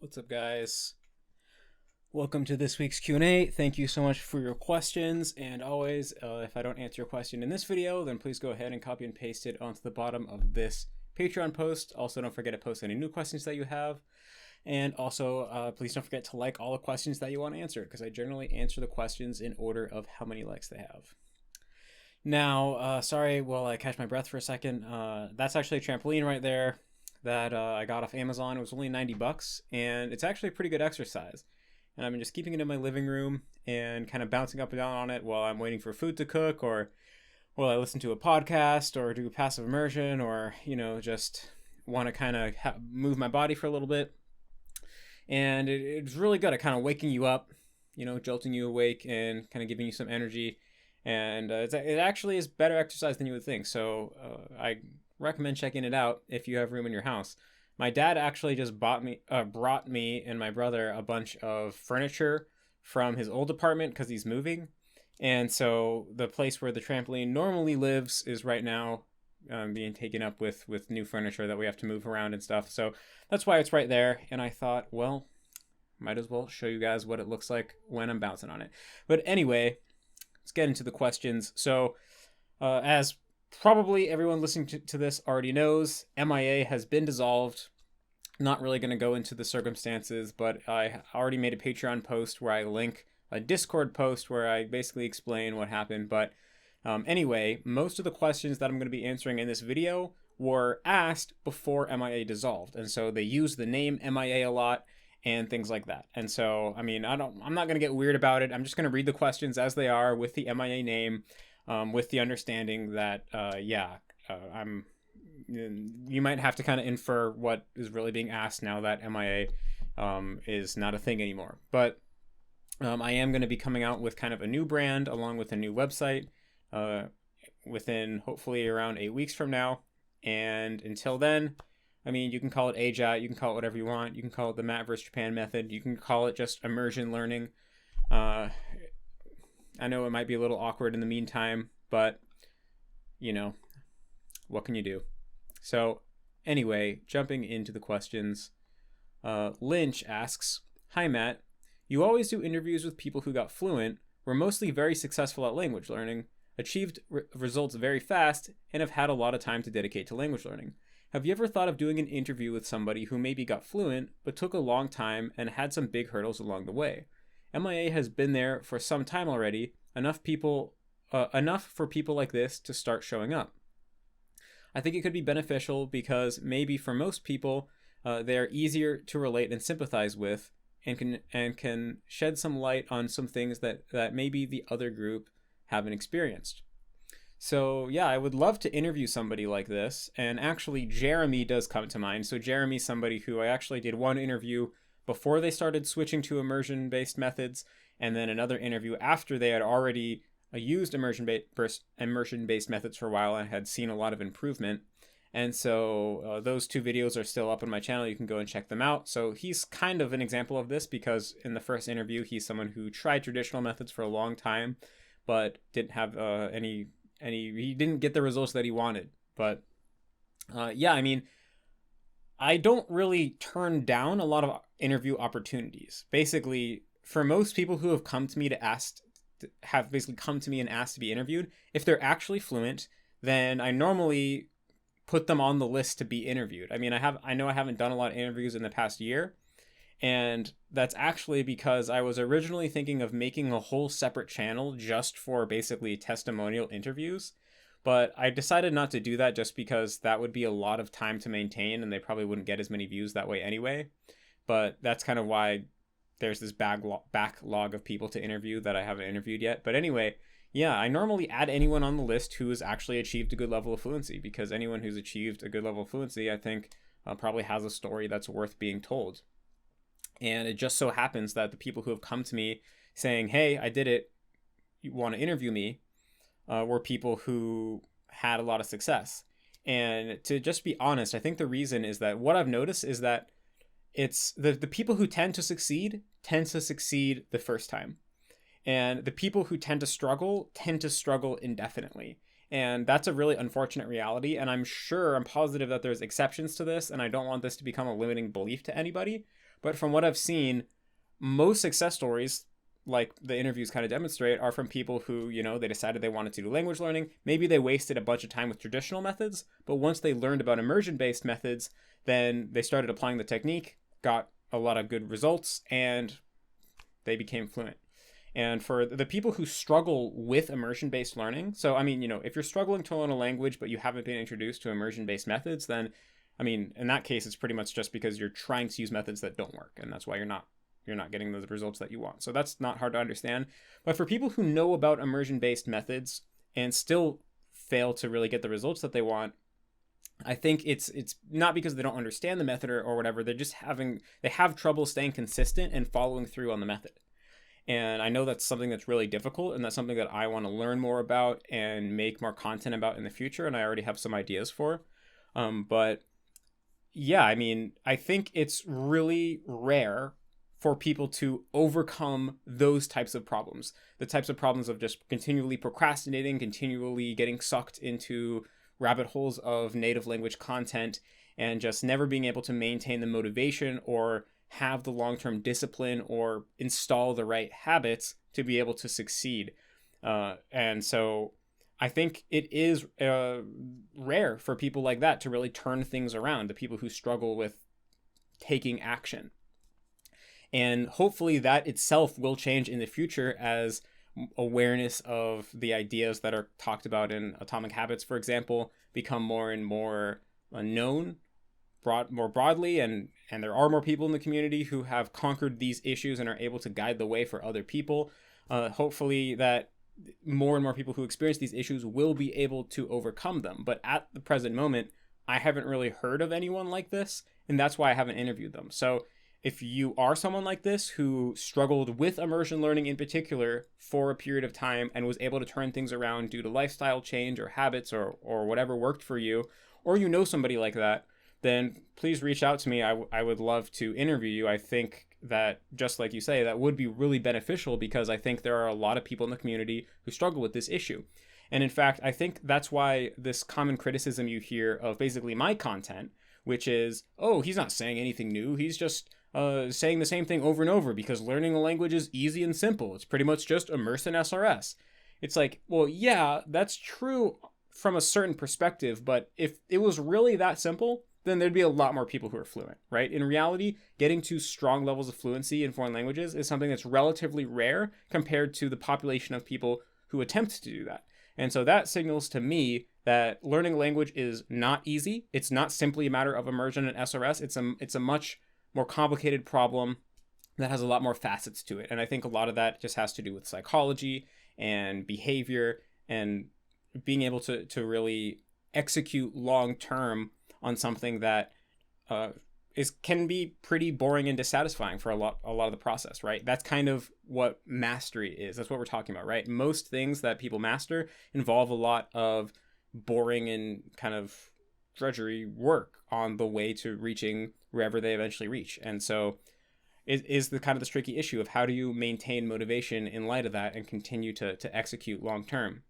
What's up, guys? Welcome to this week's Q&A. Thank you so much for your questions, and always, if I don't answer your question in this video, then please go ahead and copy and paste it onto the bottom of this Patreon post. Also, don't forget to post any new questions that you have, and also, please don't forget to like all the questions that you want answered, because I generally answer the questions in order of how many likes they have. Now, sorry, while I catch my breath for a second, that's actually a trampoline right there that I got off Amazon. It was only $90, and it's actually a pretty good exercise. And I've been just keeping it in my living room and kind of bouncing up and down on it while I'm waiting for food to cook, or while I listen to a podcast, or do passive immersion, or just want to kind of move my body for a little bit. And it's really good at kind of waking you up, jolting you awake and kind of giving you some energy. And it actually is better exercise than you would think. So I recommend checking it out if you have room in your house. My dad actually just brought me and my brother a bunch of furniture from his old apartment because he's moving. And so the place where the trampoline normally lives is right now being taken up with new furniture that we have to move around and stuff. So that's why it's right there. And I thought, well, might as well show you guys what it looks like when I'm bouncing on it. But anyway, let's get into the questions. So as probably everyone listening to this already knows, MIA has been dissolved. Not really going to go into the circumstances, but I already made a Patreon post where I link a Discord post where I basically explain what happened. But anyway, most of the questions that I'm going to be answering in this video were asked before MIA dissolved. And so they use the name MIA a lot and things like that. And so, I'm not going to get weird about it. I'm just going to read the questions as they are with the MIA name. With the understanding that, you might have to kind of infer what is really being asked now that MIA is not a thing anymore. But I am going to be coming out with kind of a new brand along with a new website within hopefully around 8 weeks from now. And until then, you can call it AJAT, you can call it whatever you want. You can call it the Matt vs. Japan method. You can call it just immersion learning. I know it might be a little awkward in the meantime, but, what can you do? So, anyway, jumping into the questions. Lynch asks, "Hi, Matt. You always do interviews with people who got fluent, were mostly very successful at language learning, achieved results very fast, and have had a lot of time to dedicate to language learning. Have you ever thought of doing an interview with somebody who maybe got fluent, but took a long time and had some big hurdles along the way? MIA has been there for some time already, enough for people like this to start showing up. I think it could be beneficial because maybe for most people, they are easier to relate and sympathize with, and can shed some light on some things that maybe the other group haven't experienced." So yeah, I would love to interview somebody like this. And actually, Jeremy does come to mind. So Jeremy's somebody who I actually did one interview before they started switching to immersion-based methods, and then another interview after they had already used immersion-based methods for a while and had seen a lot of improvement. And so those two videos are still up on my channel. You can go and check them out. So he's kind of an example of this because in the first interview, he's someone who tried traditional methods for a long time, but didn't have he didn't get the results that he wanted. But I don't really turn down a lot of interview opportunities. Basically, for most people who have come to me and asked to be interviewed, if they're actually fluent, then I normally put them on the list to be interviewed. I know I haven't done a lot of interviews in the past year, and that's actually because I was originally thinking of making a whole separate channel just for basically testimonial interviews. But I decided not to do that just because that would be a lot of time to maintain and they probably wouldn't get as many views that way anyway. But that's kind of why there's this backlog of people to interview that I haven't interviewed yet. But anyway, yeah, I normally add anyone on the list who has actually achieved a good level of fluency, because anyone who's achieved a good level of fluency, I think, probably has a story that's worth being told. And it just so happens that the people who have come to me saying, "Hey, I did it, you want to interview me?" Were people who had a lot of success. And to just be honest, I think the reason is that what I've noticed is that it's the people who tend to succeed the first time. And the people who tend to struggle indefinitely. And that's a really unfortunate reality. And I'm positive that there's exceptions to this. And I don't want this to become a limiting belief to anybody. But from what I've seen, most success stories, like the interviews kind of demonstrate, are from people who, they decided they wanted to do language learning. Maybe they wasted a bunch of time with traditional methods, but once they learned about immersion-based methods, then they started applying the technique, got a lot of good results, and they became fluent. And for the people who struggle with immersion-based learning, so, if you're struggling to learn a language, but you haven't been introduced to immersion-based methods, then, in that case, it's pretty much just because you're trying to use methods that don't work. And that's why you're not getting those results that you want. So that's not hard to understand. But for people who know about immersion-based methods and still fail to really get the results that they want, I think it's not because they don't understand the method or whatever. They have trouble staying consistent and following through on the method. And I know that's something that's really difficult, and that's something that I want to learn more about and make more content about in the future, and I already have some ideas for. But yeah, I think it's really rare for people to overcome those types of problems. The types of problems of just continually procrastinating, continually getting sucked into rabbit holes of native language content, and just never being able to maintain the motivation or have the long-term discipline or install the right habits to be able to succeed. And so I think it is rare for people like that to really turn things around, the people who struggle with taking action. And hopefully that itself will change in the future as awareness of the ideas that are talked about in Atomic Habits, for example, become more and more known more broadly, and there are more people in the community who have conquered these issues and are able to guide the way for other people. Hopefully that more and more people who experience these issues will be able to overcome them. But at the present moment, I haven't really heard of anyone like this, and that's why I haven't interviewed them. So if you are someone like this who struggled with immersion learning in particular for a period of time and was able to turn things around due to lifestyle change or habits or whatever worked for you, or you know somebody like that, then please reach out to me. I would love to interview you. I think that, just like you say, that would be really beneficial, because I think there are a lot of people in the community who struggle with this issue. And in fact, I think that's why this common criticism you hear of basically my content, which is, oh, he's not saying anything new. He's just saying the same thing over and over because learning a language is easy and simple. It's pretty much just immerse in SRS. It's like, well, yeah, that's true from a certain perspective, but if it was really that simple, then there'd be a lot more people who are fluent, right? In reality, getting to strong levels of fluency in foreign languages is something that's relatively rare compared to the population of people who attempt to do that. And so that signals to me that learning a language is not easy. It's not simply a matter of immersion and SRS. It's a much more complicated problem that has a lot more facets to it. And I think a lot of that just has to do with psychology and behavior and being able to really execute long-term on something that can be pretty boring and dissatisfying for a lot of the process, right? That's kind of what mastery is. That's what we're talking about, right? Most things that people master involve a lot of boring and kind of drudgery work on the way to reaching wherever they eventually reach. And so it is the kind of the tricky issue of how do you maintain motivation in light of that and continue to execute long term.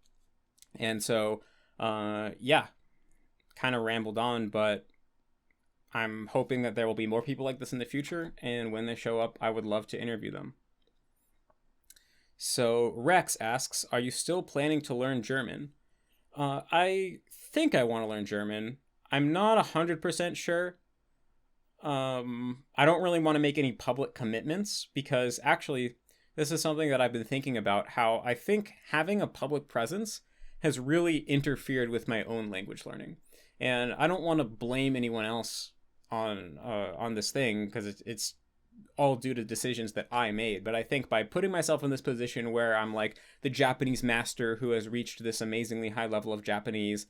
And so, kind of rambled on, but I'm hoping that there will be more people like this in the future, and when they show up, I would love to interview them. So Rex asks, are you still planning to learn German? I think I want to learn German. I'm not 100% sure. I don't really want to make any public commitments, because actually this is something that I've been thinking about, how I think having a public presence has really interfered with my own language learning. And I don't want to blame anyone else on this thing, because it's all due to decisions that I made. But I think by putting myself in this position where I'm like the Japanese master who has reached this amazingly high level of Japanese,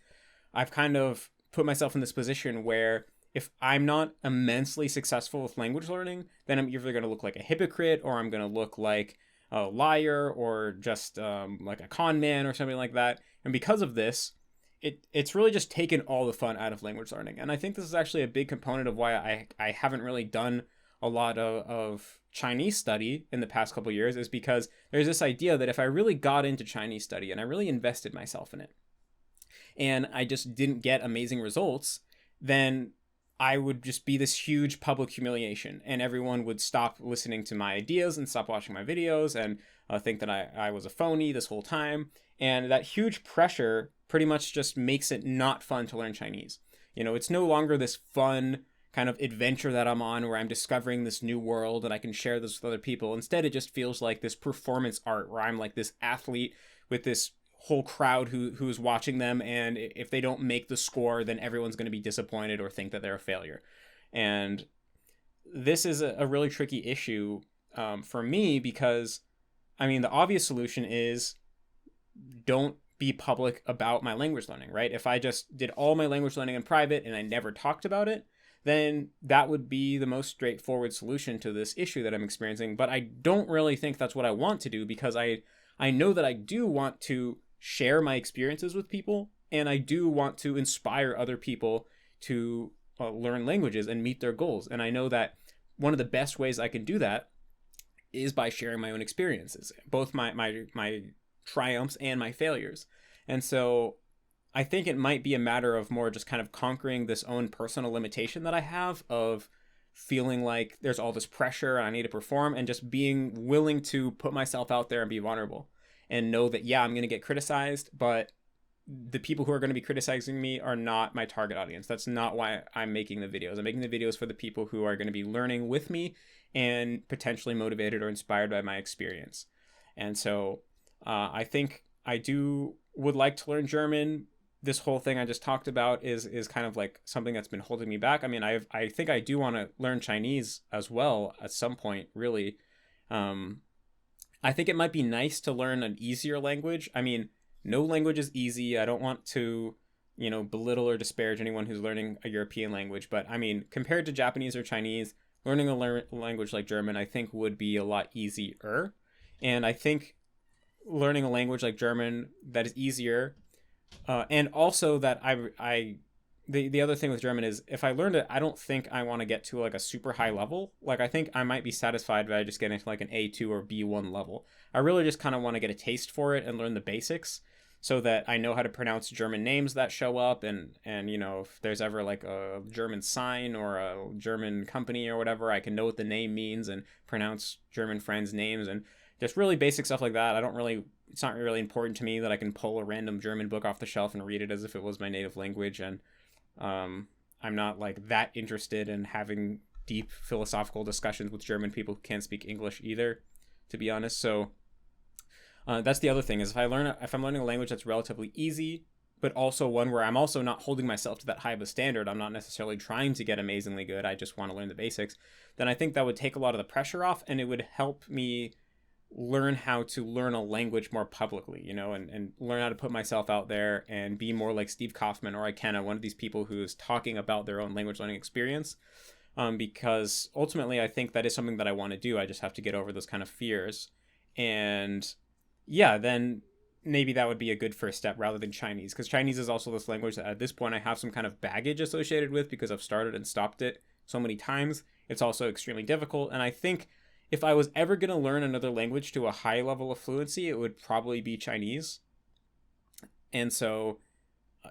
I've kind of put myself in this position where if I'm not immensely successful with language learning, then I'm either going to look like a hypocrite, or I'm going to look like a liar, or just like a con man or something like that. And because of this, it's really just taken all the fun out of language learning. And I think this is actually a big component of why I haven't really done a lot of Chinese study in the past couple of years, is because there's this idea that if I really got into Chinese study and I really invested myself in it, and I just didn't get amazing results, then I would just be this huge public humiliation, and everyone would stop listening to my ideas and stop watching my videos and think that I was a phony this whole time. And that huge pressure pretty much just makes it not fun to learn Chinese. It's no longer this fun kind of adventure that I'm on where I'm discovering this new world and I can share this with other people. Instead, it just feels like this performance art where I'm like this athlete with this whole crowd who's watching them, and if they don't make the score, then everyone's going to be disappointed or think that they're a failure. And this is a really tricky issue for me, because the obvious solution is don't be public about my language learning, right? If I just did all my language learning in private and I never talked about it, then that would be the most straightforward solution to this issue that I'm experiencing. But I don't really think that's what I want to do, because I know that I do want to share my experiences with people, and I do want to inspire other people to learn languages and meet their goals. And I know that one of the best ways I can do that is by sharing my own experiences, both my triumphs and my failures. And so I think it might be a matter of more just kind of conquering this own personal limitation that I have of feeling like there's all this pressure and I need to perform, and just being willing to put myself out there and be vulnerable and know that, yeah, I'm going to get criticized, but the people who are going to be criticizing me are not my target audience. That's not why I'm making the videos. I'm making the videos for the people who are going to be learning with me and potentially motivated or inspired by my experience. And so I think I would like to learn German. This whole thing I just talked about is kind of like something that's been holding me back. I think I do want to learn Chinese as well at some point, really. I think it might be nice to learn an easier language. No language is easy. I don't want to, belittle or disparage anyone who's learning a European language. But compared to Japanese or Chinese, learning a language like German, I think would be a lot easier. And I think learning a language like German that is easier, and also that the other thing with German is, if I learned it, I don't think I want to get to like a super high level. Like, I think I might be satisfied by just getting to like an A2 or B1 level. I really just kind of want to get a taste for it and learn the basics, so that I know how to pronounce German names that show up, and if there's ever like a German sign or a German company or whatever, I can know what the name means and pronounce German friends' names, and just really basic stuff like that. It's not really important to me that I can pull a random German book off the shelf and read it as if it was my native language. And I'm not like that interested in having deep philosophical discussions with German people who can't speak English either, to be honest. So that's the other thing, is if I'm learning a language that's relatively easy, but also one where I'm also not holding myself to that high of a standard, I'm not necessarily trying to get amazingly good, I just want to learn the basics, then I think that would take a lot of the pressure off, and it would help me learn how to learn a language more publicly, and learn how to put myself out there and be more like Steve Kaufman or Ikenna, one of these people who's talking about their own language learning experience, because ultimately I think that is something that I want to do. I just have to get over those kind of fears. And yeah, then maybe that would be a good first step rather than Chinese, because Chinese is also this language that at this point I have some kind of baggage associated with, because I've started and stopped it so many times. It's also extremely difficult, and I think if I was ever going to learn another language to a high level of fluency, it would probably be Chinese. And so,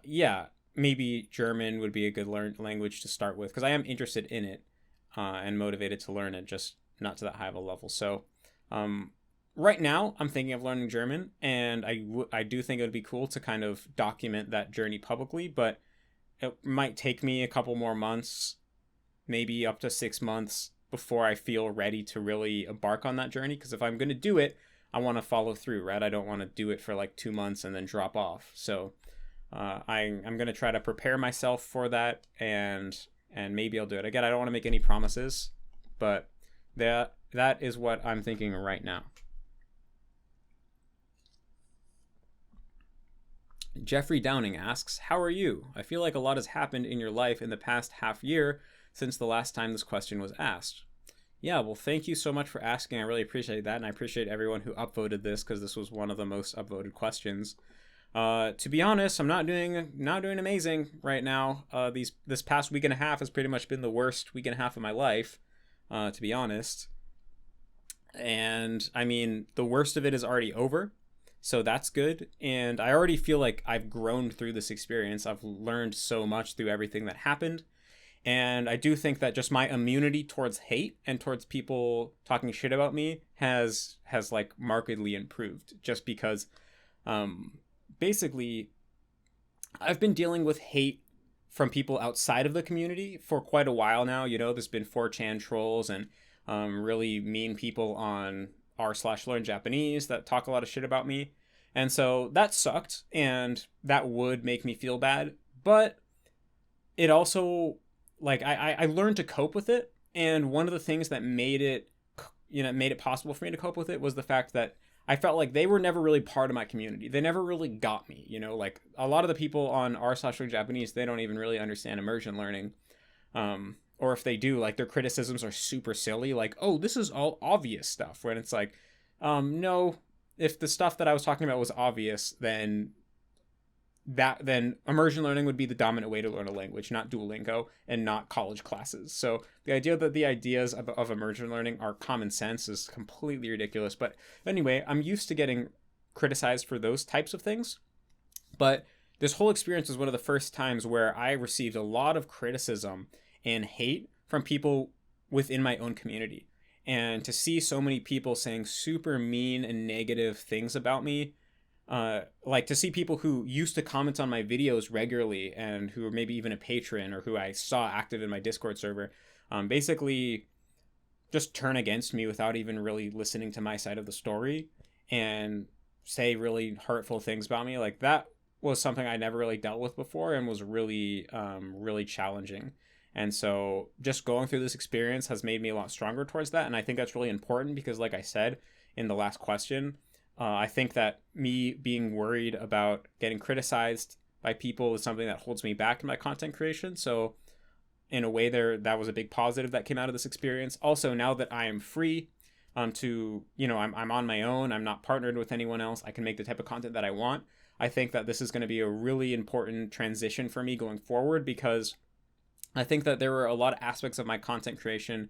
yeah, maybe German would be a good language to start with, because I am interested in it and motivated to learn it, just not to that high of a level. So right now, I'm thinking of learning German, and I do think it would be cool to kind of document that journey publicly, but it might take me a couple more months, maybe up to 6 months, before I feel ready to really embark on that journey. Because if I'm going to do it, I want to follow through, right? I don't want to do it for like 2 months and then drop off. So I'm going to try to prepare myself for that, and maybe I'll do it. Again, I don't want to make any promises, but that is what I'm thinking right now. Jeffrey Downing asks, how are you? I feel like a lot has happened in your life in the past half year since the last time this question was asked. Yeah, well, thank you so much for asking. I really appreciate that, and I appreciate everyone who upvoted this, because this was one of the most upvoted questions. To be honest, I'm not doing amazing right now. This past week and a half has pretty much been the worst week and a half of my life, to be honest. And the worst of it is already over, so that's good. And I already feel like I've grown through this experience. I've learned so much through everything that happened. And I do think that just my immunity towards hate and towards people talking shit about me has like markedly improved, just because basically I've been dealing with hate from people outside of the community for quite a while now. You know, there's been 4chan trolls and really mean people on r/learn Japanese that talk a lot of shit about me. And so that sucked, and that would make me feel bad. But it also, like, I learned to cope with it. And one of the things that made it, made it possible for me to cope with it was the fact that I felt like they were never really part of my community. They never really got me, like a lot of the people on r/learn Japanese, they don't even really understand immersion learning. Or if they do, like, their criticisms are super silly, like, oh, this is all obvious stuff, when it's like, no, if the stuff that I was talking about was obvious, then immersion learning would be the dominant way to learn a language, not Duolingo and not college classes. So the idea that the ideas of immersion learning are common sense is completely ridiculous. But anyway, I'm used to getting criticized for those types of things. But this whole experience was one of the first times where I received a lot of criticism and hate from people within my own community. And to see so many people saying super mean and negative things about me, like to see people who used to comment on my videos regularly and who were maybe even a patron or who I saw active in my Discord server, basically just turn against me without even really listening to my side of the story and say really hurtful things about me. Like, that was something I never really dealt with before and was really, really challenging. And so just going through this experience has made me a lot stronger towards that. And I think that's really important because, like I said in the last question, I think that me being worried about getting criticized by people is something that holds me back in my content creation. So in a way, that was a big positive that came out of this experience. Also, now that I am free to, I'm on my own, I'm not partnered with anyone else, I can make the type of content that I want. I think that this is going to be a really important transition for me going forward, because I think that there were a lot of aspects of my content creation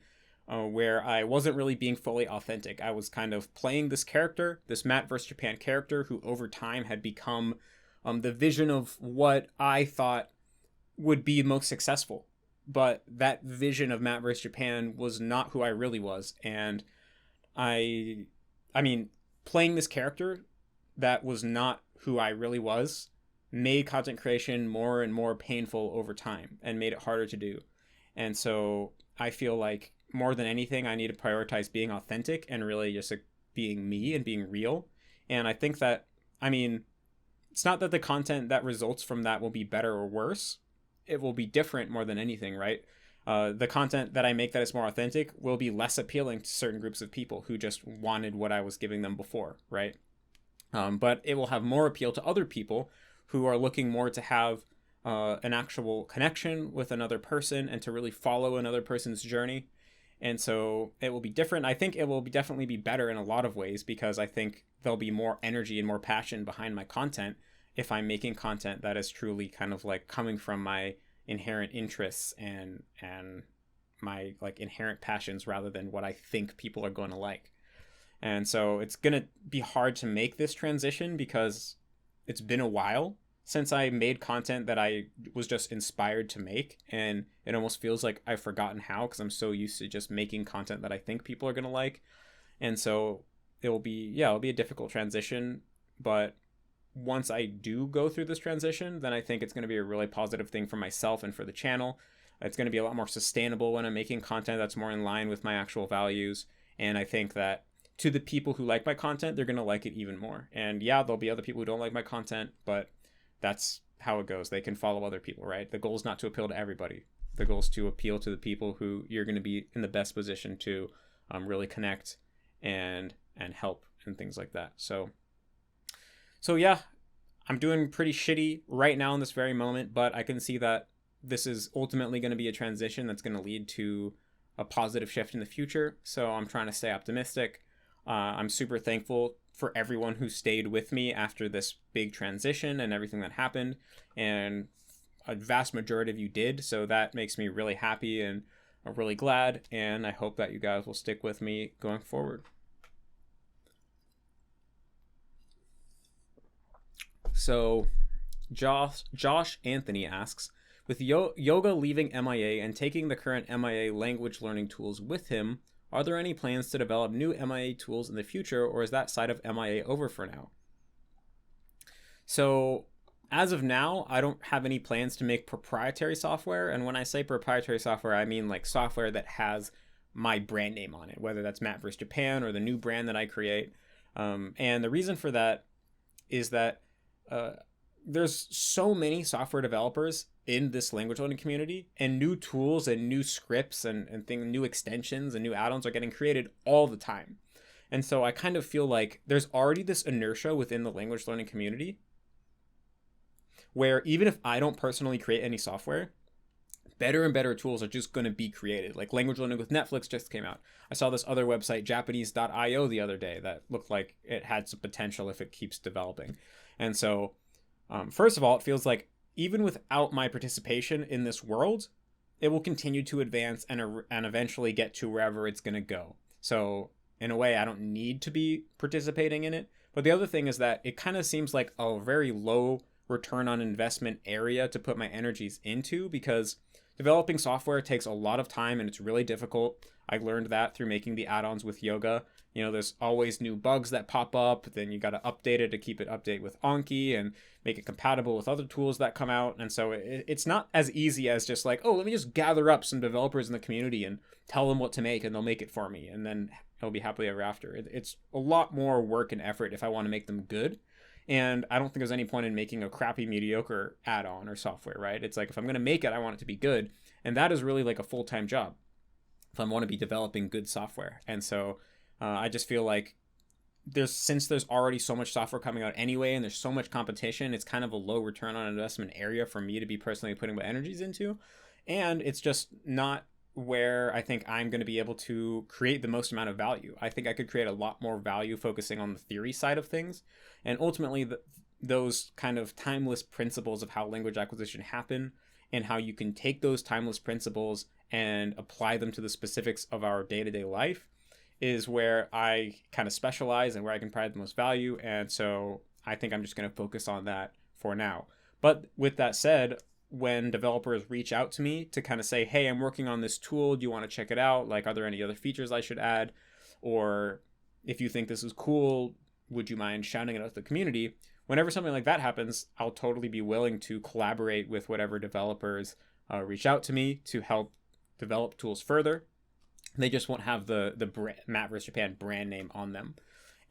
where I wasn't really being fully authentic. I was kind of playing this character, this Matt vs. Japan character, who over time had become the vision of what I thought would be most successful. But that vision of Matt vs. Japan was not who I really was. And I mean, playing this character that was not who I really was made content creation more and more painful over time and made it harder to do. And so I feel like more than anything, I need to prioritize being authentic and really just like being me and being real. And I think that, it's not that the content that results from that will be better or worse. It will be different more than anything, right? The content that I make that is more authentic will be less appealing to certain groups of people who just wanted what I was giving them before, right? But it will have more appeal to other people who are looking more to have an actual connection with another person and to really follow another person's journey. And so it will be different. I think it will definitely be better in a lot of ways, because I think there'll be more energy and more passion behind my content if I'm making content that is truly kind of like coming from my inherent interests and my like inherent passions, rather than what I think people are going to like. And so it's going to be hard to make this transition, because it's been a while since I made content that I was just inspired to make, and it almost feels like I've forgotten how, because I'm so used to just making content that I think people are going to like. And so it'll be a difficult transition, but once I do go through this transition, then I think it's going to be a really positive thing for myself and for the channel. It's going to be a lot more sustainable when I'm making content that's more in line with my actual values. And I think that to the people who like my content, they're going to like it even more. And yeah, there'll be other people who don't like my content, but that's how it goes. They can follow other people, right? The goal is not to appeal to everybody. The goal is to appeal to the people who you're going to be in the best position to really connect and help and things like that. So yeah, I'm doing pretty shitty right now in this very moment, but I can see that this is ultimately going to be a transition that's going to lead to a positive shift in the future. So I'm trying to stay optimistic. I'm super thankful for everyone who stayed with me after this big transition and everything that happened. And a vast majority of you did. So that makes me really happy and I'm really glad. And I hope that you guys will stick with me going forward. So Josh Anthony asks, With Yoga leaving MIA and taking the current MIA language learning tools with him, are there any plans to develop new MIA tools in the future, or is that side of MIA over for now? So, as of now, I don't have any plans to make proprietary software. And when I say proprietary software, I mean like software that has my brand name on it, whether that's Matt vs. Japan or the new brand that I create. And the reason for that is that there's so many software developers in this language learning community, and new tools and new scripts and new extensions and new add-ons are getting created all the time. And so I kind of feel like there's already this inertia within the language learning community where even if I don't personally create any software, better and better tools are just going to be created. Like language learning with Netflix just came out. I saw this other website, Japanese.io, the other day that looked like it had some potential if it keeps developing. And so, first of all, it feels like even without my participation in this world, it will continue to advance and eventually get to wherever it's going to go. So in a way, I don't need to be participating in it. But the other thing is that it kind of seems like a very low return on investment area to put my energies into, because developing software takes a lot of time and it's really difficult. I learned that through making the add-ons with Yoga. You know, there's always new bugs that pop up. Then you got to update it to keep it update with Anki and make it compatible with other tools that come out. And so it's not as easy as just like, oh, let me just gather up some developers in the community and tell them what to make and they'll make it for me. And then I'll be happily ever after. It's a lot more work and effort if I want to make them good. And I don't think there's any point in making a crappy, mediocre add-on or software, right? It's like, if I'm going to make it, I want it to be good. And that is really like a full-time job if I want to be developing good software. And so I just feel like since there's already so much software coming out anyway, and there's so much competition, it's kind of a low return on investment area for me to be personally putting my energies into. And it's just not where I think I'm going to be able to create the most amount of value. I think I could create a lot more value focusing on the theory side of things. And ultimately, those kind of timeless principles of how language acquisition happen and how you can take those timeless principles and apply them to the specifics of our day-to-day life is where I kind of specialize and where I can provide the most value. And so I think I'm just going to focus on that for now. But with that said, when developers reach out to me to kind of say, hey, I'm working on this tool, do you want to check it out? Like, are there any other features I should add? Or if you think this is cool, would you mind shouting it out to the community? Whenever something like that happens, I'll totally be willing to collaborate with whatever developers reach out to me to help develop tools further. They just won't have the Matt vs. Japan brand name on them.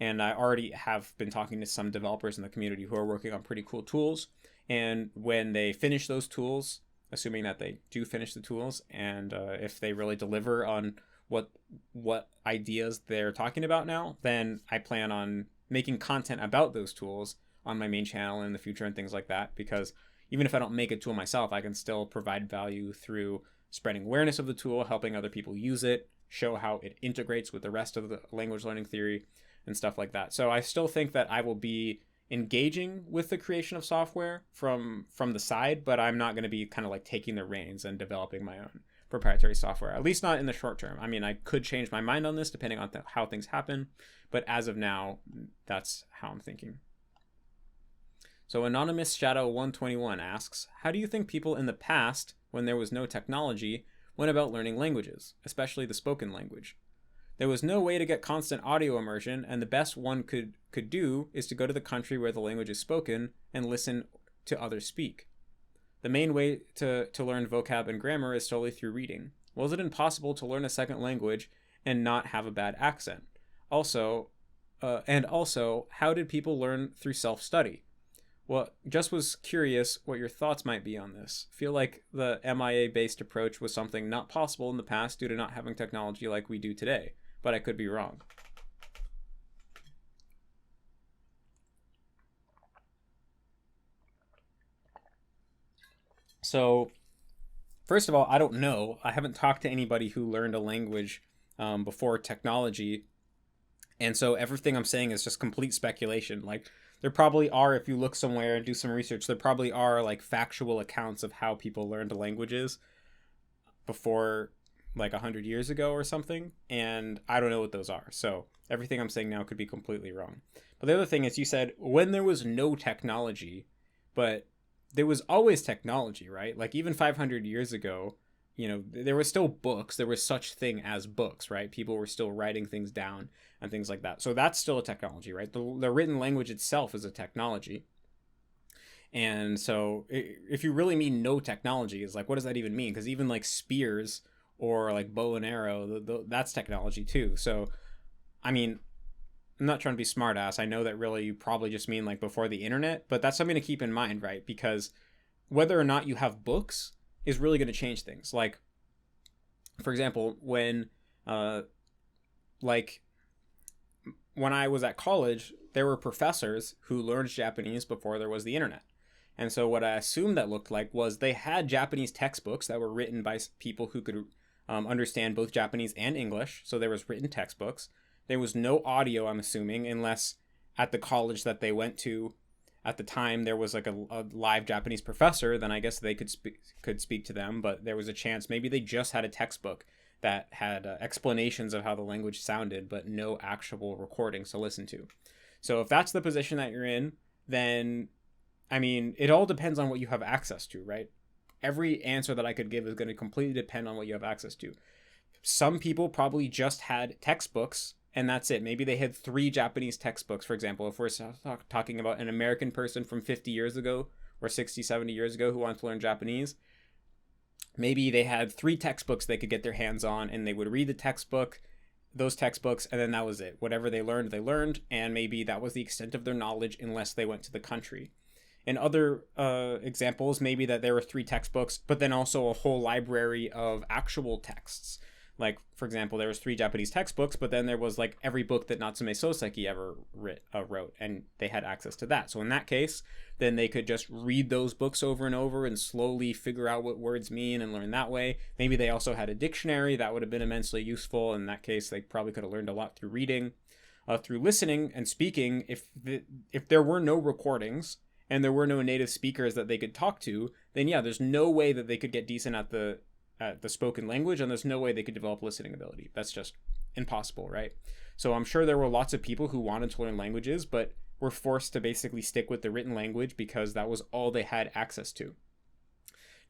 And I already have been talking to some developers in the community who are working on pretty cool tools. And when they finish those tools, assuming that they do finish the tools, and if they really deliver on what ideas they're talking about now, then I plan on making content about those tools on my main channel in the future and things like that. Because even if I don't make a tool myself, I can still provide value through spreading awareness of the tool, helping other people use it, show how it integrates with the rest of the language learning theory and stuff like that. So I still think that I will be engaging with the creation of software from the side, but I'm not going to be kind of like taking the reins and developing my own proprietary software, at least not in the short term. I mean, I could change my mind on this depending on how things happen, but as of now, that's how I'm thinking. So Anonymous Shadow 121 asks, how do you think people in the past, when there was no technology, went about learning languages, especially the spoken language? There was no way to get constant audio immersion, and the best one could do is to go to the country where the language is spoken and listen to others speak. The main way to learn vocab and grammar is solely through reading. Was it impossible to learn a second language and not have a bad accent? Also, how did people learn through self-study? Well, just was curious what your thoughts might be on this. Feel like the MIA-based approach was something not possible in the past due to not having technology like we do today, but I could be wrong. So, first of all, I don't know. I haven't talked to anybody who learned a language before technology, and so everything I'm saying is just complete speculation. Like, there probably are, if you look somewhere and do some research, there probably are like factual accounts of how people learned languages before like 100 years ago or something, and I don't know what those are. So everything I'm saying now could be completely wrong. But the other thing is, you said when there was no technology, but there was always technology, right? Like even 500 years ago, there were still books. There was such thing as books, right? People were still writing things down and things like that. So that's still a technology, right? The written language itself is a technology. And so if you really mean no technology, is like, what does that even mean? Because even like spears or like bow and arrow, that's technology too. So, I mean, I'm not trying to be smart ass. I know that really you probably just mean like before the internet, but that's something to keep in mind, right? Because whether or not you have books is really going to change things. Like, for example, like when I was at college, there were professors who learned Japanese before there was the internet. And so what I assumed that looked like was they had Japanese textbooks that were written by people who could understand both Japanese and English. So there was written textbooks. There was no audio, I'm assuming, unless at the college that they went to at the time there was like a live Japanese professor. Then I guess they could speak to them. But there was a chance maybe they just had a textbook that had explanations of how the language sounded, but no actual recordings to listen to. So if that's the position that you're in, then I mean, it all depends on what you have access to, right? Every answer that I could give is going to completely depend on what you have access to. Some people probably just had textbooks and that's it. Maybe they had 3 Japanese textbooks, for example. If we're talking about an American person from 50 years ago or 60, 70 years ago who wants to learn Japanese, maybe they had 3 textbooks they could get their hands on and they would read those textbooks, and then that was it. Whatever they learned, and maybe that was the extent of their knowledge unless they went to the country. In other examples, maybe that there were 3 textbooks, but then also a whole library of actual texts. Like, for example, there was 3 Japanese textbooks, but then there was like every book that Natsume Soseki ever wrote, and they had access to that. So in that case, then they could just read those books over and over and slowly figure out what words mean and learn that way. Maybe they also had a dictionary that would have been immensely useful. In that case, they probably could have learned a lot through reading, through listening and speaking. If there were no recordings and there were no native speakers that they could talk to, then yeah, there's no way that they could get decent at the spoken language, and there's no way they could develop listening ability. That's just impossible, right? So I'm sure there were lots of people who wanted to learn languages, but were forced to basically stick with the written language because that was all they had access to.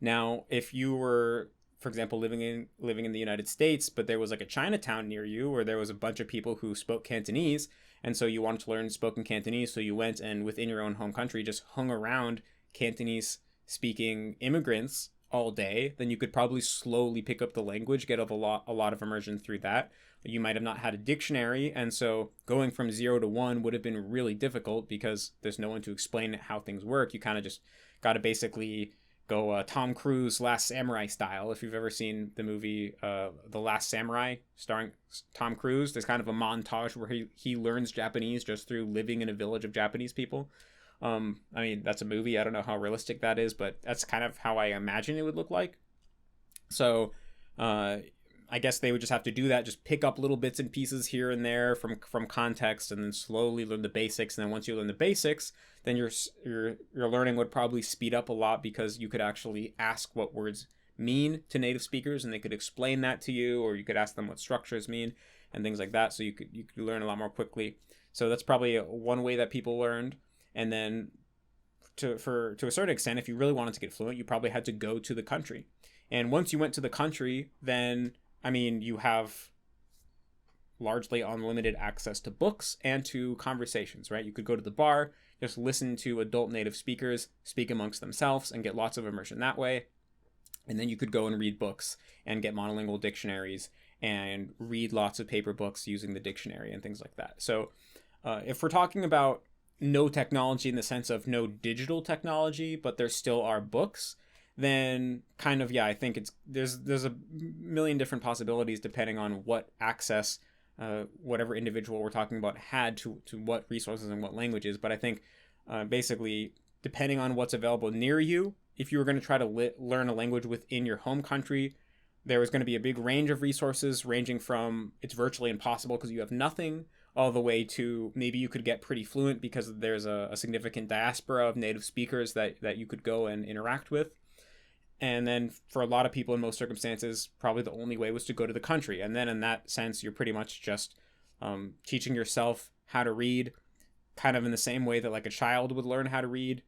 Now, if you were, for example, living in the United States, but there was like a Chinatown near you, or there was a bunch of people who spoke Cantonese, and so you wanted to learn spoken Cantonese, so you went and within your own home country just hung around Cantonese speaking immigrants all day, then you could probably slowly pick up the language, get a lot of immersion through that. You might have not had a dictionary, and so going from 0 to 1 would have been really difficult because there's no one to explain how things work. You kind of just got to basically go Tom Cruise Last Samurai style. If you've ever seen the movie The Last Samurai starring Tom Cruise, there's kind of a montage where he learns Japanese just through living in a village of Japanese people. I mean, that's a movie. I don't know how realistic that is, but that's kind of how I imagine it would look like. So I guess they would just have to do that, just pick up little bits and pieces here and there from context, and then slowly learn the basics. And then once you learn the basics, then your learning would probably speed up a lot because you could actually ask what words mean to native speakers, and they could explain that to you, or you could ask them what structures mean and things like that. So you could learn a lot more quickly. So that's probably one way that people learned. And then to a certain extent, if you really wanted to get fluent, you probably had to go to the country. And once you went to the country, then, I mean, you have largely unlimited access to books and to conversations, right? You could go to the bar, just listen to adult native speakers speak amongst themselves and get lots of immersion that way. And then you could go and read books and get monolingual dictionaries and read lots of paper books using the dictionary and things like that. So if we're talking about no technology in the sense of no digital technology, but there still are books, then kind of, yeah, I think there's a million different possibilities depending on what access whatever individual we're talking about had to what resources and what languages. But I think basically depending on what's available near you, if you were going to try to learn a language within your home country, there was going to be a big range of resources ranging from it's virtually impossible because you have nothing, all the way to maybe you could get pretty fluent because there's a significant diaspora of native speakers that you could go and interact with. And then for a lot of people in most circumstances, probably the only way was to go to the country. And then in that sense, you're pretty much just teaching yourself how to read kind of in the same way that like a child would learn how to read.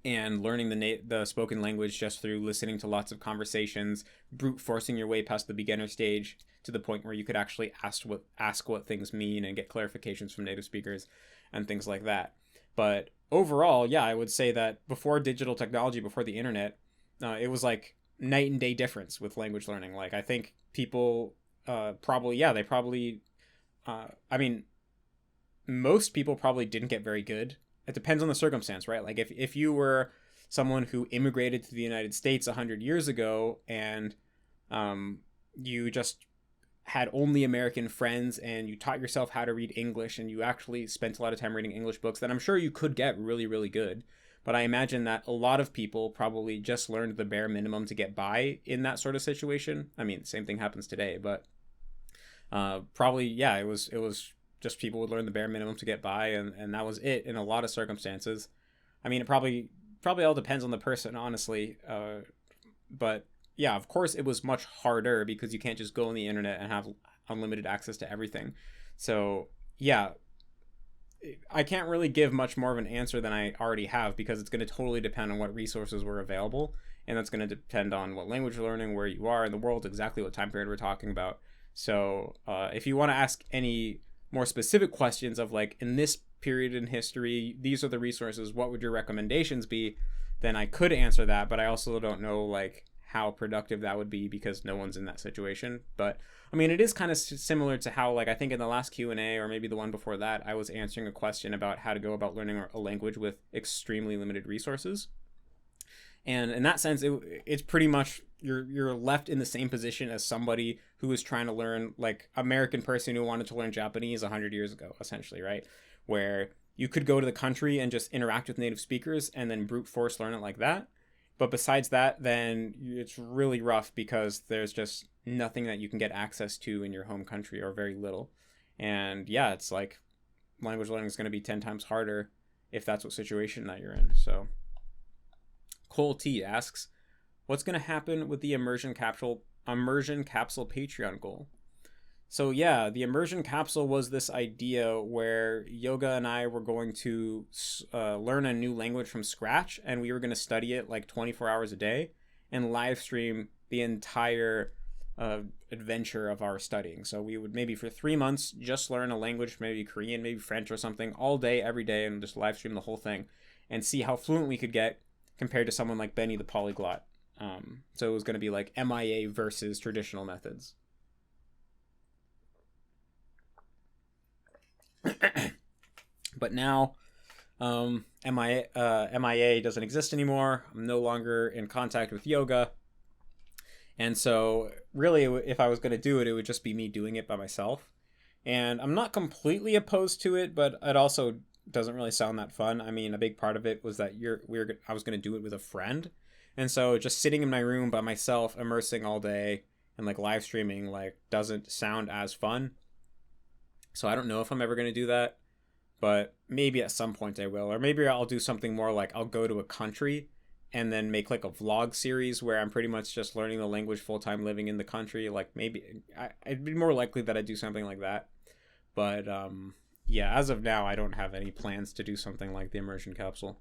and learning the spoken language just through listening to lots of conversations, brute forcing your way past the beginner stage to the point where you could actually ask what things mean and get clarifications from native speakers and things like that. But overall, yeah, I would say that before digital technology, before the internet, it was like night and day difference with language learning. Like, I think people probably, yeah, they probably, I mean, most people probably didn't get very good. It depends on the circumstance, right? Like, if you were someone who immigrated to the United States 100 years ago, and you just had only American friends, and you taught yourself how to read English, and you actually spent a lot of time reading English books, then I'm sure you could get really, really good. But I imagine that a lot of people probably just learned the bare minimum to get by in that sort of situation. I mean, same thing happens today, but probably, yeah, it was just people would learn the bare minimum to get by, and that was it in a lot of circumstances. I mean, it probably all depends on the person, honestly. But yeah, of course, it was much harder because you can't just go on the internet and have unlimited access to everything. So yeah, I can't really give much more of an answer than I already have, because it's going to totally depend on what resources were available, and that's going to depend on what language you're learning, where you are in the world, exactly what time period we're talking about. So if you want to ask any more specific questions of, like, in this period in history, these are the resources, what would your recommendations be, then I could answer that. But I also don't know, like, how productive that would be, because no one's in that situation. But I mean, it is kind of similar to how, like, I think in the last Q&A, or maybe the one before that, I was answering a question about how to go about learning a language with extremely limited resources. And in that sense, it's pretty much you're left in the same position as somebody who was trying to learn, like, American person who wanted to learn Japanese 100 years ago, essentially, right? Where you could go to the country and just interact with native speakers and then brute force learn it like that. But besides that, then it's really rough, because there's just nothing that you can get access to in your home country, or very little. And yeah, it's like language learning is going to be 10 times harder if that's what situation that you're in. So Cole T asks, what's going to happen with the immersion capsule Patreon goal? So yeah, the immersion capsule was this idea where Yoga and I were going to learn a new language from scratch, and we were going to study it like 24 hours a day and live stream the entire adventure of our studying. So we would maybe for 3 months just learn a language, maybe Korean, maybe French or something, all day, every day, and just live stream the whole thing and see how fluent we could get compared to someone like Benny the polyglot. So it was going to be like MIA versus traditional methods. But now MIA doesn't exist anymore. I'm no longer in contact with Yoga. And so really, if I was going to do it, it would just be me doing it by myself. And I'm not completely opposed to it, but it also doesn't really sound that fun. I mean, a big part of it was that I was going to do it with a friend. And so just sitting in my room by myself, immersing all day and like live streaming, like, doesn't sound as fun. So I don't know if I'm ever going to do that, but maybe at some point I will. Or maybe I'll do something more like I'll go to a country and then make like a vlog series where I'm pretty much just learning the language full-time living in the country. Like, maybe I'd be more likely that I'd do something like that. But yeah, as of now, I don't have any plans to do something like the immersion capsule.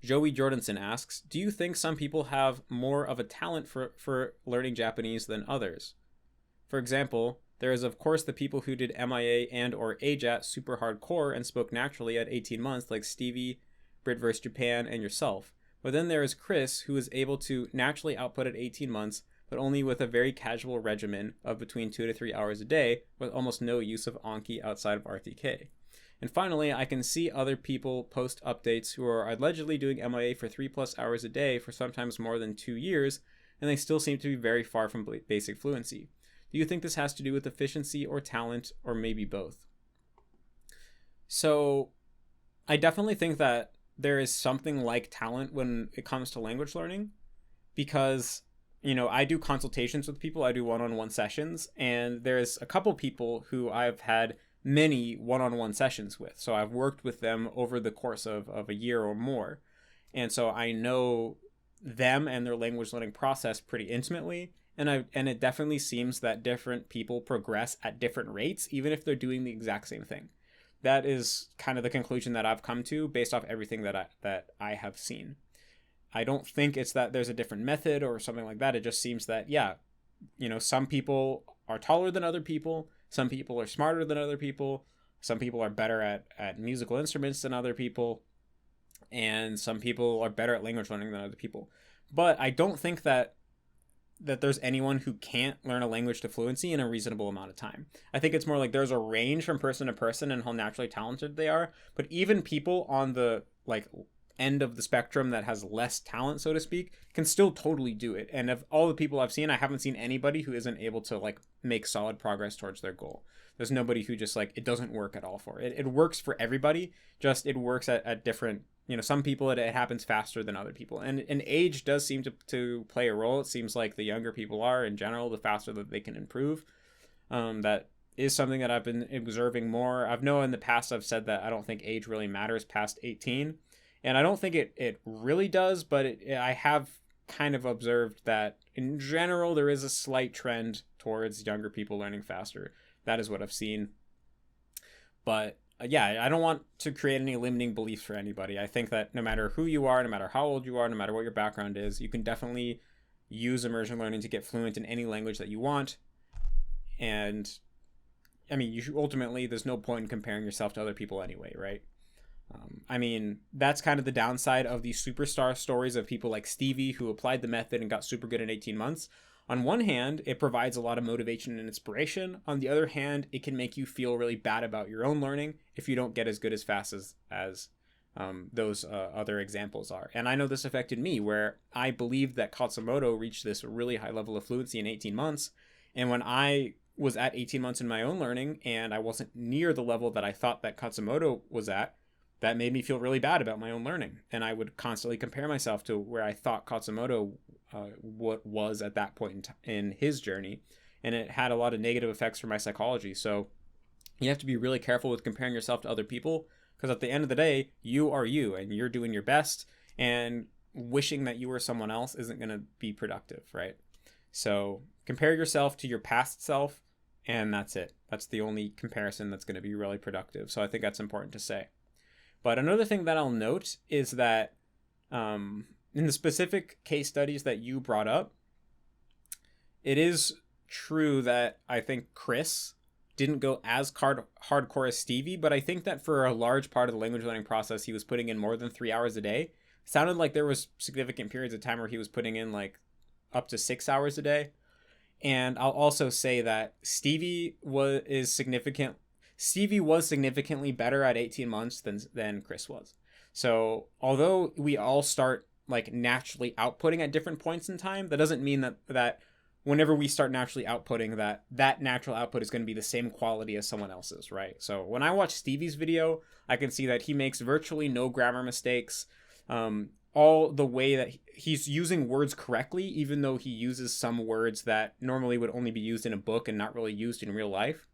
Joey Jordanson asks, do you think some people have more of a talent for learning Japanese than others? For example, there is, of course, the people who did MIA and or AJAT super hardcore and spoke naturally at 18 months, like Stevie, Brit vs. Japan, and yourself. But then there is Chris, who is able to naturally output at 18 months, but only with a very casual regimen of between 2 to 3 hours a day, with almost no use of Anki outside of RTK. And finally, I can see other people post updates who are allegedly doing MIA for 3+ hours a day for sometimes more than 2 years, and they still seem to be very far from basic fluency. Do you think this has to do with efficiency or talent, or maybe both? So I definitely think that there is something like talent when it comes to language learning, because, you know, I do consultations with people, I do one-on-one sessions, and there's a couple people who I've had many one-on-one sessions with. So I've worked with them over the course of a year or more. And so I know them and their language learning process pretty intimately. And it definitely seems that different people progress at different rates, even if they're doing the exact same thing. that is kind of the conclusion that I've come to based off everything that I have seen. I don't think it's that there's a different method or something like that. It just seems that, yeah, some people are taller than other people. Some people are smarter than other people. Some people are better at musical instruments than other people. And some people are better at language learning than other people. But I don't think that there's anyone who can't learn a language to fluency in a reasonable amount of time. I think it's more like there's a range from person to person and how naturally talented they are. But even people on the end of the spectrum that has less talent, so to speak, can still totally do it. And of all the people I've seen, I haven't seen anybody who isn't able to make solid progress towards their goal. There's nobody who just it doesn't work at all for it. It works for everybody, just it works at different, some people it happens faster than other people. And age does seem to play a role. It seems like the younger people are in general, the faster that they can improve. That is something that I've been observing more. I've known in the past I've said that I don't think age really matters past 18. And I don't think it really does, but I have kind of observed that in general there is a slight trend towards younger people learning faster. That is what I've seen. But yeah, I don't want to create any limiting beliefs for anybody. I think that no matter who you are, no matter how old you are, no matter what your background is, you can definitely use immersion learning to get fluent in any language that you want. And I mean, ultimately, there's no point in comparing yourself to other people anyway, right? I mean, that's kind of the downside of these superstar stories of people like Stevie who applied the method and got super good in 18 months. On one hand, it provides a lot of motivation and inspiration. On the other hand, it can make you feel really bad about your own learning if you don't get as good as fast as those other examples are. And I know this affected me, where I believed that Katsumoto reached this really high level of fluency in 18 months. And when I was at 18 months in my own learning and I wasn't near the level that I thought that Katsumoto was at, that made me feel really bad about my own learning. And I would constantly compare myself to where I thought Katsumoto was at that point in his journey. And it had a lot of negative effects for my psychology. So you have to be really careful with comparing yourself to other people, because at the end of the day, you are you and you're doing your best, and wishing that you were someone else isn't going to be productive, right? So compare yourself to your past self, and that's it. That's the only comparison that's going to be really productive. So I think that's important to say. But another thing that I'll note is that in the specific case studies that you brought up, it is true that I think Chris didn't go as hardcore as Stevie, but I think that for a large part of the language learning process, he was putting in more than 3 hours a day. It sounded like there was significant periods of time where he was putting in up to 6 hours a day. And I'll also say that Stevie was significantly better at 18 months than Chris was. So although we all start naturally outputting at different points in time, that doesn't mean that whenever we start naturally outputting, that natural output is going to be the same quality as someone else's, right? So when I watch Stevie's video, I can see that he makes virtually no grammar mistakes. All the way that he's using words correctly, even though he uses some words that normally would only be used in a book and not really used in real life.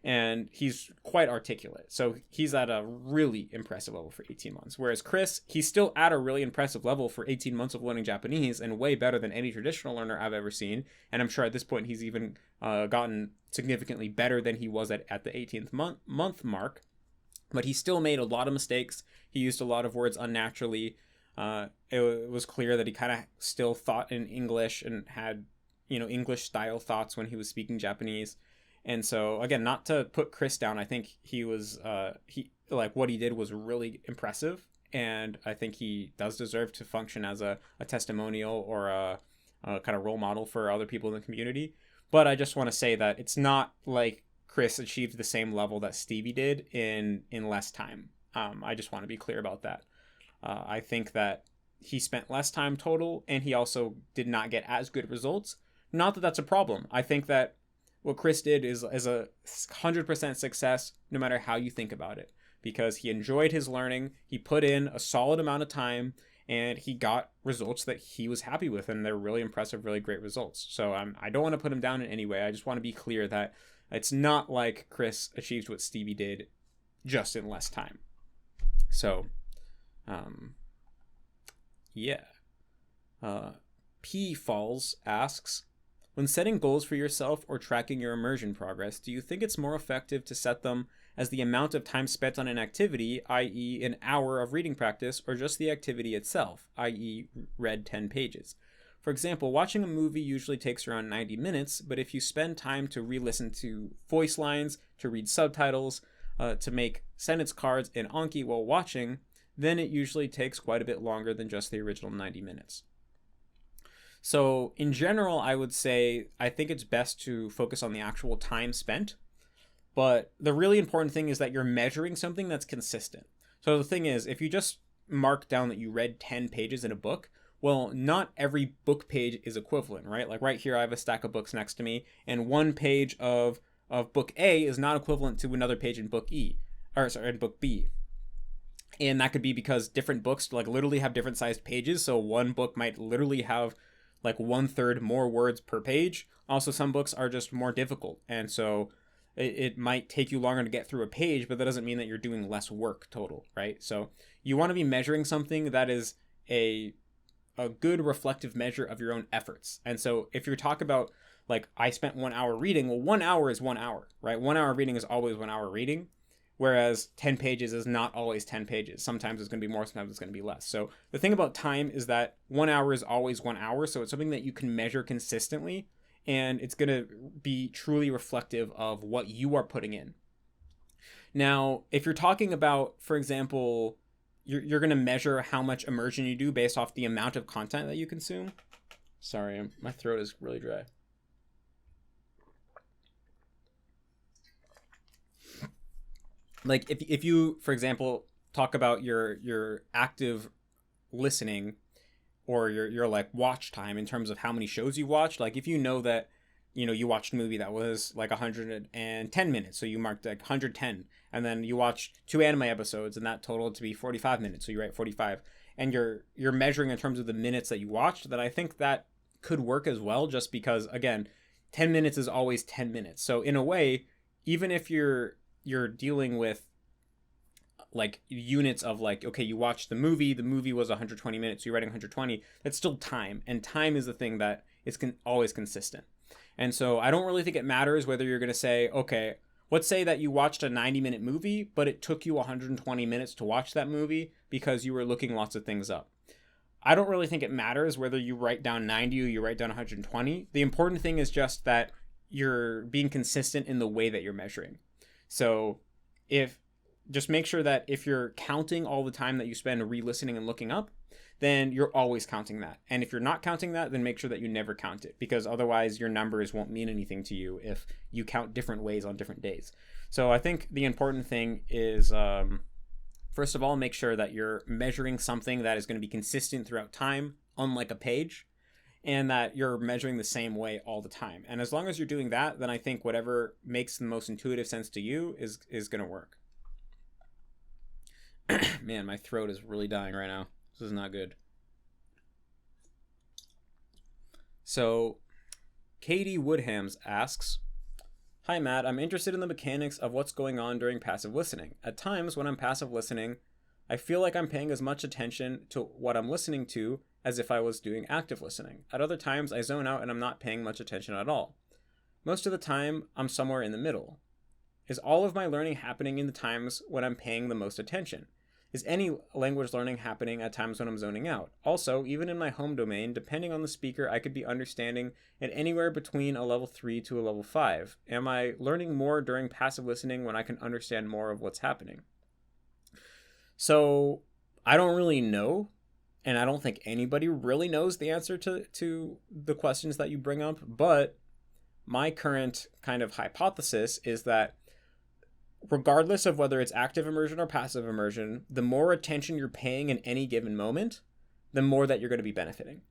And he's quite articulate. So he's at a really impressive level for 18 months. Whereas Chris, he's still at a really impressive level for 18 months of learning Japanese, and way better than any traditional learner I've ever seen. And I'm sure at this point he's even gotten significantly better than he was at the 18th month mark. But he still made a lot of mistakes. He used a lot of words unnaturally. It was clear that he kind of still thought in English and had, English style thoughts when he was speaking Japanese. And so, again, not to put Chris down, I think he was, what he did was really impressive. And I think he does deserve to function as a testimonial or a kind of role model for other people in the community. But I just want to say that it's not like Chris achieved the same level that Stevie did in less time. I just want to be clear about that. I think that he spent less time total, and he also did not get as good results. Not that that's a problem. I think that what Chris did is a 100% success, no matter how you think about it, because he enjoyed his learning, he put in a solid amount of time, and he got results that he was happy with, and they're really impressive, really great results. So I don't want to put him down in any way. I just want to be clear that it's not like Chris achieved what Stevie did just in less time. So, P Falls asks, when setting goals for yourself or tracking your immersion progress, do you think it's more effective to set them as the amount of time spent on an activity, i.e. an hour of reading practice, or just the activity itself, i.e. read 10 pages. For example, watching a movie usually takes around 90 minutes, but if you spend time to re-listen to voice lines, to read subtitles, to make sentence cards and Anki while watching, then it usually takes quite a bit longer than just the original 90 minutes. So in general, I would say I think it's best to focus on the actual time spent, but the really important thing is that you're measuring something that's consistent. So the thing is, if you just mark down that you read 10 pages in a book, well, not every book page is equivalent, right? Like right here, I have a stack of books next to me, and one page of book A is not equivalent to another page in book in book B. And that could be because different books like literally have different sized pages. So one book might literally have like 1/3 more words per page. Also, some books are just more difficult. And so it might take you longer to get through a page, but that doesn't mean that you're doing less work total, right? So you want to be measuring something that is a good reflective measure of your own efforts. And so if you're talking about like, I spent 1 hour reading, well, 1 hour is 1 hour, right? 1 hour reading is always 1 hour reading. Whereas 10 pages is not always 10 pages. Sometimes it's going to be more, sometimes it's going to be less. So the thing about time is that 1 hour is always 1 hour. So it's something that you can measure consistently, and it's going to be truly reflective of what you are putting in. Now, if you're talking about, for example, you're going to measure how much immersion you do based off the amount of content that you consume. Sorry, my throat is really dry. Like if you, for example, talk about your active listening or your like watch time in terms of how many shows you watched, like if you know that, you watched a movie that was like 110 minutes, so you marked like 110, and then you watched 2 anime episodes and that totaled to be 45 minutes, so you write 45, and you're measuring in terms of the minutes that you watched, then I think that could work as well, just because again, 10 minutes is always 10 minutes. So in a way, even if you're dealing with like units of like, okay, you watched the movie was 120 minutes, so you're writing 120, that's still time, and time is the thing that is always consistent. And so I don't really think it matters whether you're going to say, okay, let's say that you watched a 90-minute movie, but it took you 120 minutes to watch that movie because you were looking lots of things up. I don't really think it matters whether you write down 90 or you write down 120. The important thing is just that you're being consistent in the way that you're measuring. So just make sure that if you're counting all the time that you spend re-listening and looking up, then you're always counting that. And if you're not counting that, then make sure that you never count it, because otherwise your numbers won't mean anything to you if you count different ways on different days. So I think the important thing is, first of all, make sure that you're measuring something that is going to be consistent throughout time, unlike a page, and that you're measuring the same way all the time. And as long as you're doing that, then I think whatever makes the most intuitive sense to you is going to work. Man, my throat is really dying right now. This is not good. So, Katie Woodhams asks, "Hi Matt, I'm interested in the mechanics of what's going on during passive listening. At times when I'm passive listening, I feel like I'm paying as much attention to what I'm listening to as if I was doing active listening. At other times, I zone out and I'm not paying much attention at all. Most of the time, I'm somewhere in the middle. Is all of my learning happening in the times when I'm paying the most attention? Is any language learning happening at times when I'm zoning out? Also, even in my home domain, depending on the speaker, I could be understanding at anywhere between a level 3 to a level 5. Am I learning more during passive listening when I can understand more of what's happening?" So, I don't really know, and I don't think anybody really knows the answer to the questions that you bring up, but my current kind of hypothesis is that regardless of whether it's active immersion or passive immersion, the more attention you're paying in any given moment, the more that you're going to be benefiting.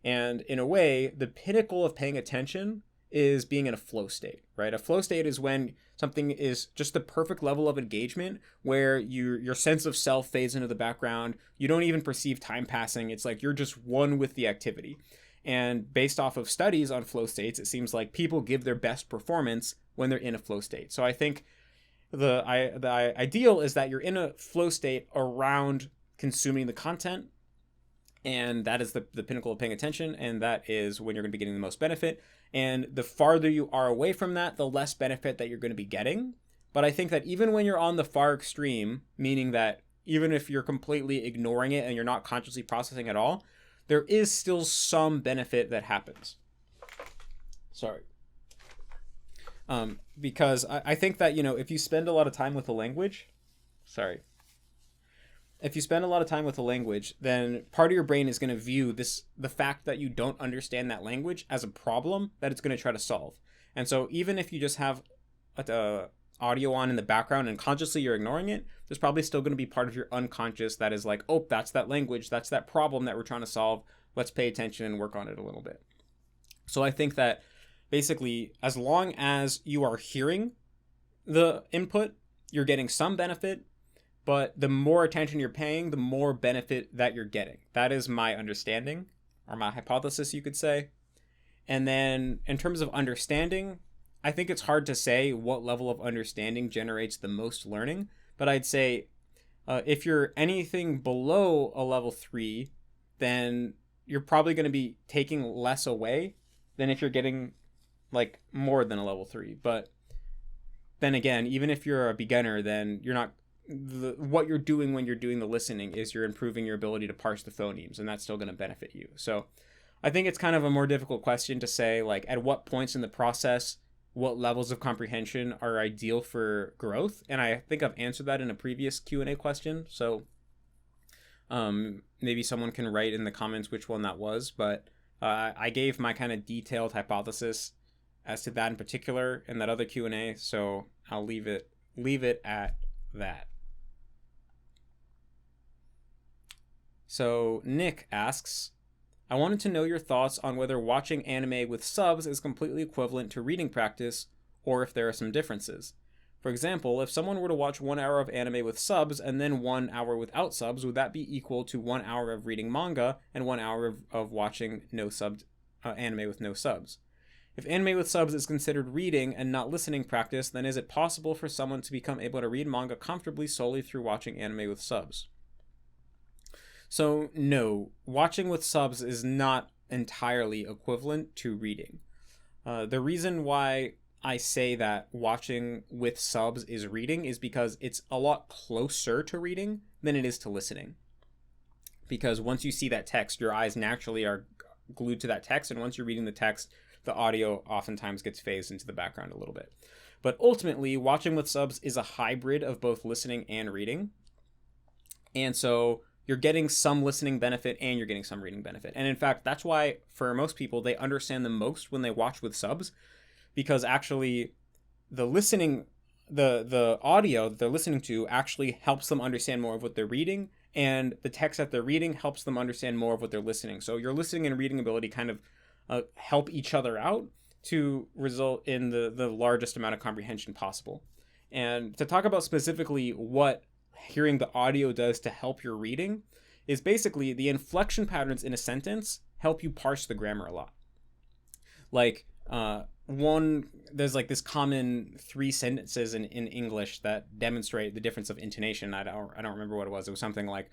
And in a way, the pinnacle of paying attention is being in a flow state, right? A flow state is when something is just the perfect level of engagement where your sense of self fades into the background. You don't even perceive time passing. It's like you're just one with the activity. And based off of studies on flow states, it seems like people give their best performance when they're in a flow state. So I think the ideal is that you're in a flow state around consuming the content, and that is the pinnacle of paying attention, and that is when you're going to be getting the most benefit. And the farther you are away from that, the less benefit that you're going to be getting. But I think that even when you're on the far extreme, meaning that even if you're completely ignoring it and you're not consciously processing at all, there is still some benefit that happens. Sorry. Because I think that, if you spend a lot of time with a language, if you spend a lot of time with a language, then part of your brain is going to view the fact that you don't understand that language as a problem that it's going to try to solve. And so even if you just have audio on in the background and consciously you're ignoring it, there's probably still going to be part of your unconscious that is like, oh, that's that language, that's that problem that we're trying to solve. Let's pay attention and work on it a little bit. So I think that basically, as long as you are hearing the input, you're getting some benefit, but the more attention you're paying, the more benefit that you're getting. That is my understanding, or my hypothesis, you could say. And then in terms of understanding, I think it's hard to say what level of understanding generates the most learning, but I'd say if you're anything below a level 3, then you're probably going to be taking less away than if you're getting like more than a level 3. But then again, even if you're a beginner, then you're not, what you're doing when you're doing the listening is you're improving your ability to parse the phonemes, and that's still going to benefit you. So I think it's kind of a more difficult question to say, like, at what points in the process, what levels of comprehension are ideal for growth. And I think I've answered that in a previous Q&A question. So maybe someone can write in the comments which one that was, but I gave my kind of detailed hypothesis as to that in particular in that other Q&A. So I'll leave it at that. So Nick asks, I wanted to know your thoughts on whether watching anime with subs is completely equivalent to reading practice, or if there are some differences. For example, if someone were to watch 1 hour of anime with subs and then 1 hour without subs, would that be equal to 1 hour of reading manga and 1 hour of watching no subbed anime with no subs? If anime with subs is considered reading and not listening practice, then is it possible for someone to become able to read manga comfortably solely through watching anime with subs? So no, watching with subs is not entirely equivalent to reading. The reason why I say that watching with subs is reading is because it's a lot closer to reading than it is to listening. Because once you see that text, your eyes naturally are glued to that text, and once you're reading the text, the audio oftentimes gets phased into the background a little bit. But ultimately, watching with subs is a hybrid of both listening and reading. And so you're getting some listening benefit and you're getting some reading benefit. And in fact, that's why for most people, they understand the most when they watch with subs, because actually the listening, the audio that they're listening to actually helps them understand more of what they're reading, and the text that they're reading helps them understand more of what they're listening. So your listening and reading ability kind of help each other out to result in the largest amount of comprehension possible. And to talk about specifically what hearing the audio does to help your reading is basically the inflection patterns in a sentence help you parse the grammar a lot. Like there's like this common 3 sentences in English that demonstrate the difference of intonation. I don't remember what it was. It was something like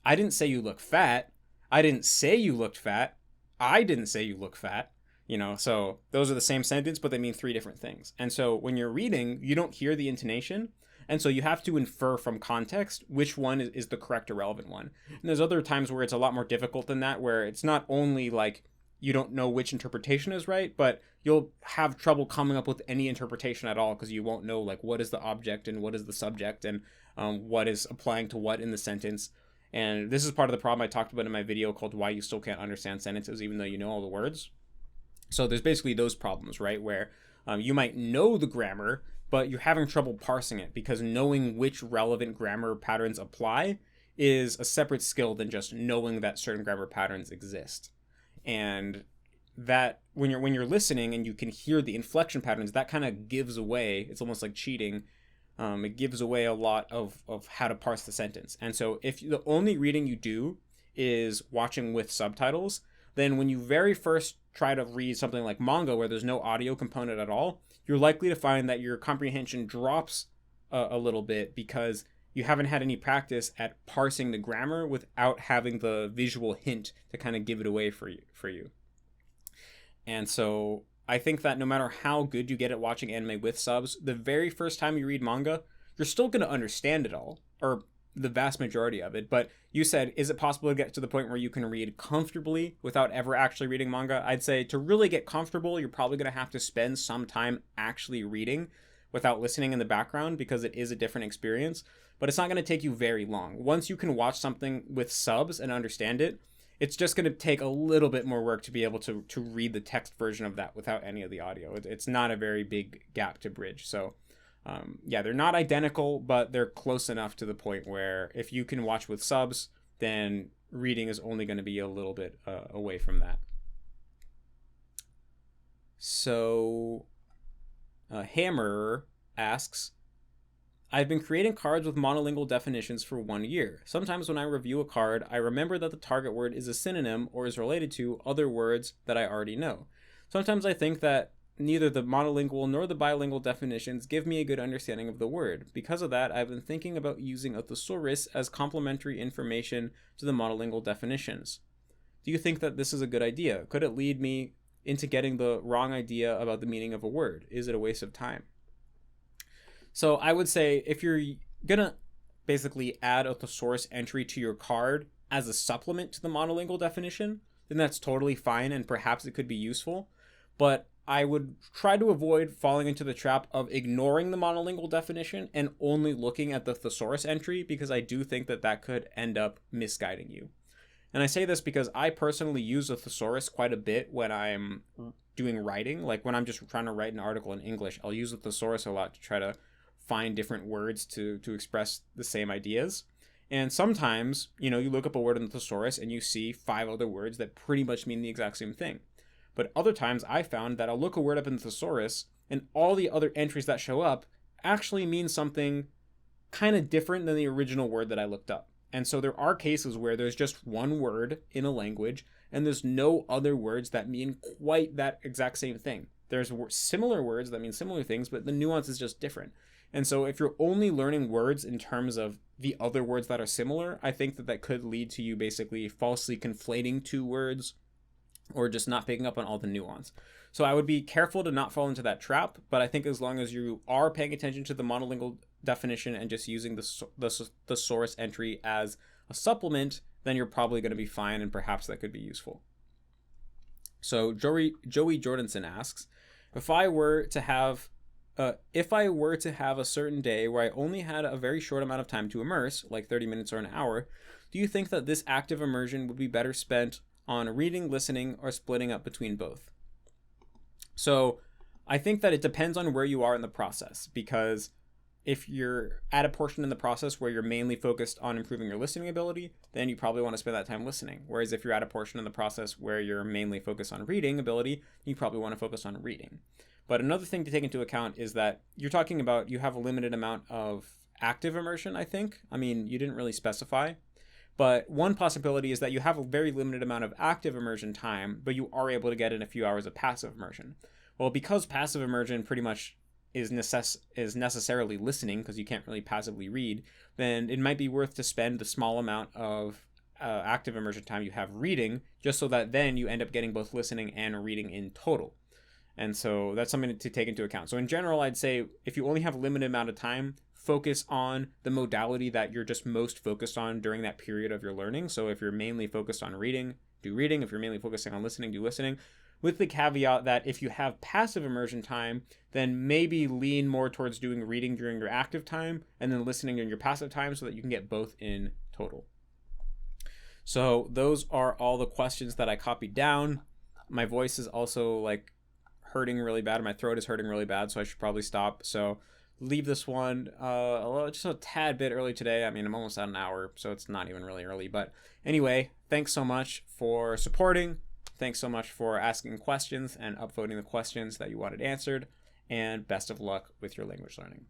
I didn't say you look fat. I didn't say you looked fat. I didn't say you look fat. So those are the same sentence, but they mean 3 different things. And so when you're reading, you don't hear the intonation. And so you have to infer from context which one is the correct or relevant one. And there's other times where it's a lot more difficult than that, where it's not only like you don't know which interpretation is right, but you'll have trouble coming up with any interpretation at all because you won't know like what is the object and what is the subject and what is applying to what in the sentence. And this is part of the problem I talked about in my video called Why You Still Can't Understand Sentences Even Though You Know All the Words. So there's basically those problems, right, where you might know the grammar, but you're having trouble parsing it because knowing which relevant grammar patterns apply is a separate skill than just knowing that certain grammar patterns exist. And that when you're listening and you can hear the inflection patterns, that kind of gives away, it's almost like cheating. It gives away a lot of how to parse the sentence. And so if the only reading you do is watching with subtitles, then when you very first try to read something like manga where there's no audio component at all, you're likely to find that your comprehension drops a little bit because you haven't had any practice at parsing the grammar without having the visual hint to kind of give it away for you. And so I think that no matter how good you get at watching anime with subs, the very first time you read manga, you're still going to understand it all, or the vast majority of it. But you said, is it possible to get to the point where you can read comfortably without ever actually reading manga? I'd say to really get comfortable, you're probably going to have to spend some time actually reading without listening in the background, because it is a different experience. But it's not going to take you very long. Once you can watch something with subs and understand it, it's just going to take a little bit more work to be able to read the text version of that without any of the audio. It's not a very big gap to bridge. So yeah, they're not identical, but they're close enough to the point where if you can watch with subs, then reading is only going to be a little bit away from that. So Hammer asks, I've been creating cards with monolingual definitions for 1 year. Sometimes when I review a card, I remember that the target word is a synonym or is related to other words that I already know. Sometimes I think that neither the monolingual nor the bilingual definitions give me a good understanding of the word. Because of that, I've been thinking about using a thesaurus as complementary information to the monolingual definitions. Do you think that this is a good idea? Could it lead me into getting the wrong idea about the meaning of a word? Is it a waste of time? So I would say if you're gonna basically add a thesaurus entry to your card as a supplement to the monolingual definition, then that's totally fine and perhaps it could be useful. But I would try to avoid falling into the trap of ignoring the monolingual definition and only looking at the thesaurus entry, because I do think that that could end up misguiding you. And I say this because I personally use a thesaurus quite a bit when I'm doing writing. Like when I'm just trying to write an article in English, I'll use a thesaurus a lot to try to find different words to express the same ideas. And sometimes, you look up a word in the thesaurus and you see 5 other words that pretty much mean the exact same thing. But other times I found that I'll look a word up in the thesaurus and all the other entries that show up actually mean something kind of different than the original word that I looked up. And so there are cases where there's just one word in a language and there's no other words that mean quite that exact same thing. There's similar words that mean similar things, but the nuance is just different. And so if you're only learning words in terms of the other words that are similar, I think that could lead to you basically falsely conflating 2 words or just not picking up on all the nuance. So I would be careful to not fall into that trap, but I think as long as you are paying attention to the monolingual definition and just using the thesaurus entry as a supplement, then you're probably going to be fine, and perhaps that could be useful. So Joey Jordanson asks, if I were to have a certain day where I only had a very short amount of time to immerse, like 30 minutes or an hour, do you think that this active immersion would be better spent on reading, listening, or splitting up between both? So I think that it depends on where you are in the process, because if you're at a portion in the process where you're mainly focused on improving your listening ability, then you probably want to spend that time listening. Whereas if you're at a portion in the process where you're mainly focused on reading ability, you probably want to focus on reading. But another thing to take into account is that you're talking about you have a limited amount of active immersion, I think. I mean, you didn't really specify. But one possibility is that you have a very limited amount of active immersion time, but you are able to get in a few hours of passive immersion. Well, because passive immersion pretty much is necessarily listening, because you can't really passively read, then it might be worth to spend the small amount of active immersion time you have reading, just so that then you end up getting both listening and reading in total. And so that's something to take into account. So in general, I'd say if you only have a limited amount of time, focus on the modality that you're just most focused on during that period of your learning. So if you're mainly focused on reading, do reading. If you're mainly focusing on listening, do listening. With the caveat that if you have passive immersion time, then maybe lean more towards doing reading during your active time and then listening during your passive time, so that you can get both in total. So those are all the questions that I copied down. My voice is also hurting really bad. My throat is hurting really bad, so I should probably stop. So leave this one just a tad bit early today. I mean, I'm almost at an hour, so it's not even really early. But anyway, thanks so much for supporting. Thanks so much for asking questions and upvoting the questions that you wanted answered. And best of luck with your language learning.